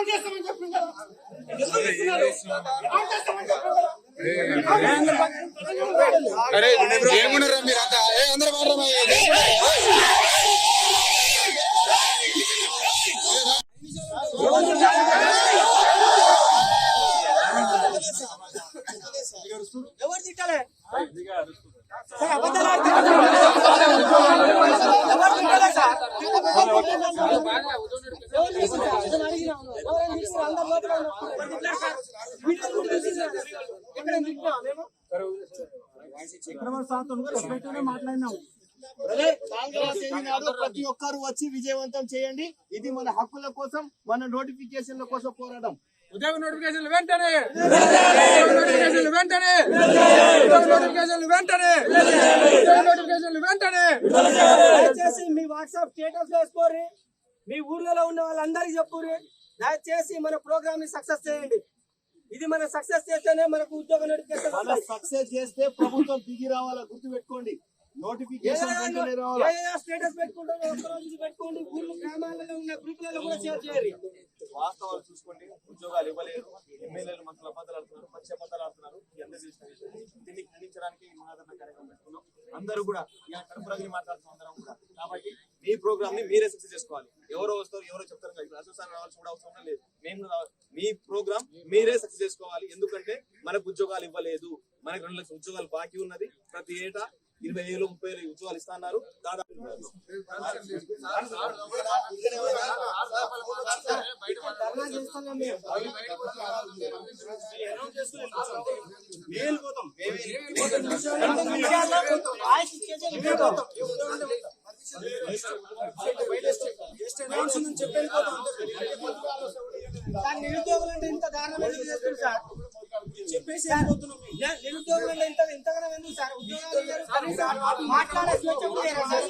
చేస్తామని చెప్పింది కదా, చేస్తామని చెప్పింది ఏమున్నారా మీరంతా అందరూ ఎవరు తిట్టాలి మాట్లాడినాము. ప్రతి ఒక్కరు వచ్చి విజయవంతం చేయండి. ఇది మన హక్కుల కోసం, మన నోటిఫికేషన్ల కోసం పోరాటం. ఉద్యోగ నోటిఫికేషన్లు వెంటనే, నోటిఫికేషన్లు వెంటనే, నోటిఫికేషన్లు వెంటనే, నోటిఫికేషన్లు వెంటనే. దయచేసి మీ వాట్సాప్ స్టేటస్ వేసుకోరి, మీ ఊర్లలో ఉన్న వాళ్ళందరికీ చెప్పుర్రి. దయచేసి మన ప్రోగ్రామ్ ని సక్సెస్ చేయండి. ఇది మన సక్సెస్ చేస్తేనే మనకు ఉద్యోగ నోటిఫికేషన్. సక్సెస్ చేస్తే ప్రభుత్వం దిగి రావాలా, గుర్తు పెట్టుకోండి. నోటిఫికేషన్ స్టేటస్ పెట్టుకుంటారు, ఒక్కరోజు పెట్టుకోండి. ఊర్లు గ్రామాలలో ఉన్న గ్రూపులలో కూడా షేర్ చేయాలి. వాస్తవాలు చూసుకోండి. ఉద్యోగాలు ఇవ్వలేదు, ఎమ్మెల్యేలు మంత్రులు అబద్ధాలు ఆడుతున్నారు, పక్షపాతాలు ఆడుతున్నారు. దీన్ని ఖండించడానికి మహాధరణ కార్యక్రమం పెట్టుకున్నాం. అందరూ కూడా కడుపురగిలి మాట్లాడుతున్నాం అందరం కూడా. కాబట్టి మీ ప్రోగ్రామ్ ని మీరే సక్సెస్ చేసుకోవాలి. ఎవరో వస్తారు, ఎవరో చెప్తారు కదా, అసోసియేషన్ రావాల్సి కూడా అవసరం లేదు. మేము మీ ప్రోగ్రామ్ మీరే సక్సెస్ చేసుకోవాలి. ఎందుకంటే మనకు ఉద్యోగాలు ఇవ్వలేదు, మనకు 2 లక్షల ఉద్యోగాలు బాకీ ఉన్నది. ప్రతి ఏటా 20,000 30,000 ఉద్యోగాలు ఇస్తున్నారు. దాదాపు నిరుద్యోగులు అంటే ఇంత దారుణం ఎందుకు చేస్తారు సార్? చెప్పేసి నిరుద్యోగులు అంటే ఇంతగానో ఎందుకు సార్? ఉద్యోగాలు మాట్లాడే స్వేచ్ఛ ఉండేరా సార్?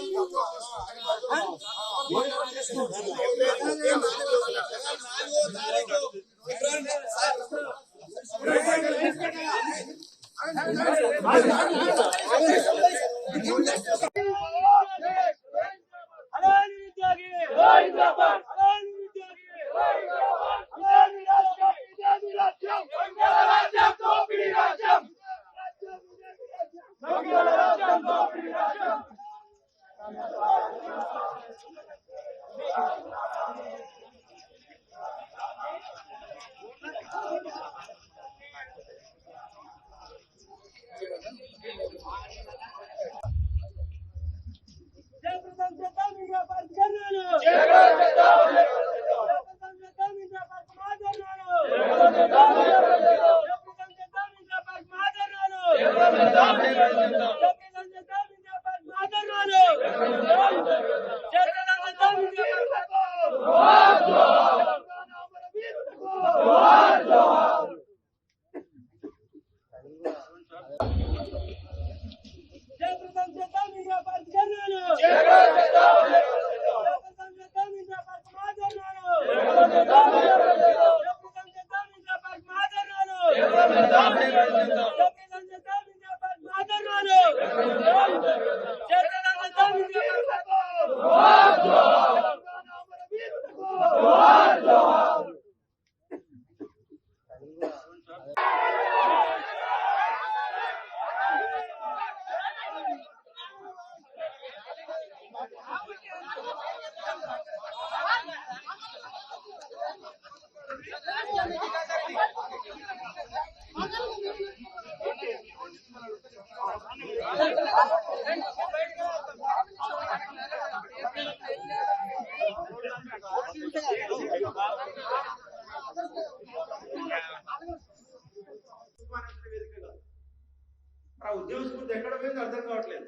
ఉద్యోగ స్ఫూర్తి ఎక్కడ పోయింది అర్థం కావట్లేదు.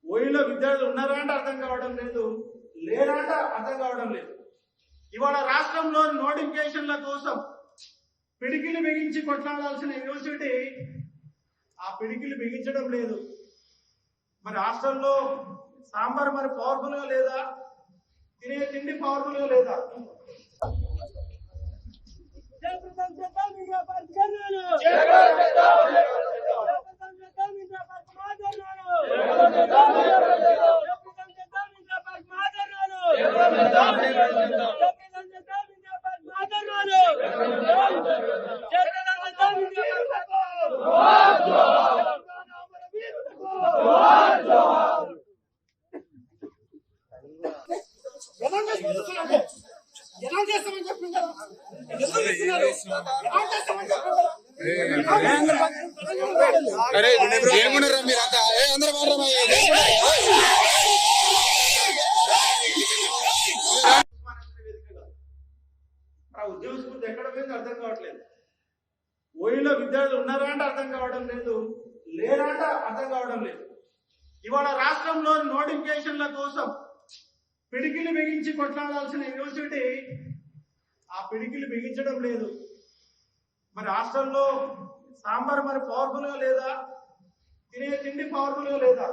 ఓయిలో విద్యార్థులు ఉన్నారా అంటే అర్థం కావడం లేదు, లేరా అంటే అర్థం కావడం లేదు. ఇవాళ రాష్ట్రంలో నోటిఫికేషన్ల కోసం పిడికిలు బిగించి కొట్లాడాల్సిన యూనివర్సిటీ ఆ పిడికిలు బిగించడం లేదు. మరి హాస్టల్లో సాంబార్ మరి పవర్ఫుల్ గా లేదా, తినే తిండి పవర్ఫుల్ గా లేదా? అరే ఏమున్నారా మీరంతా ఏ అందరూ ఆ ఉద్యోగ స్ఫూర్తి ఎక్కడ పోయింది అర్థం కావట్లేదు. ఓయిలో విద్యార్థులు ఉన్నారా అంటే అర్థం కావడం లేదు, లేరా అంటే అర్థం కావడం లేదు. ఇవాళ రాష్ట్రంలో నోటిఫికేషన్ల కోసం పిడికిలు బిగించి కొట్లాడాల్సిన యూనివర్సిటీ ఆ పిడికిలు బిగించడం లేదు. మరి హాస్టల్లో సాంబార్ మరి పవర్ఫుల్ గా లేదా, తినే తిండి పవర్ఫుల్ గా లేదా?